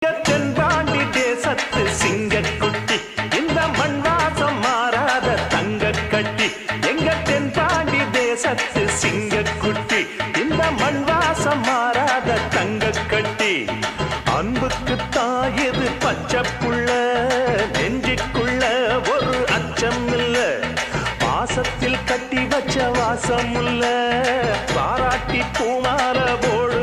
தென்பாண்டி தேசத்து சிங்கக்குட்டி இந்த மண் வாசம் மாறாத தங்க கட்டி எங்க தென்பாண்டி தேசத்து சிங்கக்குட்டி இந்த மண் வாசம் மாறாத தங்க கட்டி அன்புக்கு தாயது பச்சை புள்ள நெஞ்சுக்குள்ள ஒரு அச்சம் இல்ல பாசத்தில் கட்டி வச்ச வாசம் இல்ல பாராட்டி பூமால போடு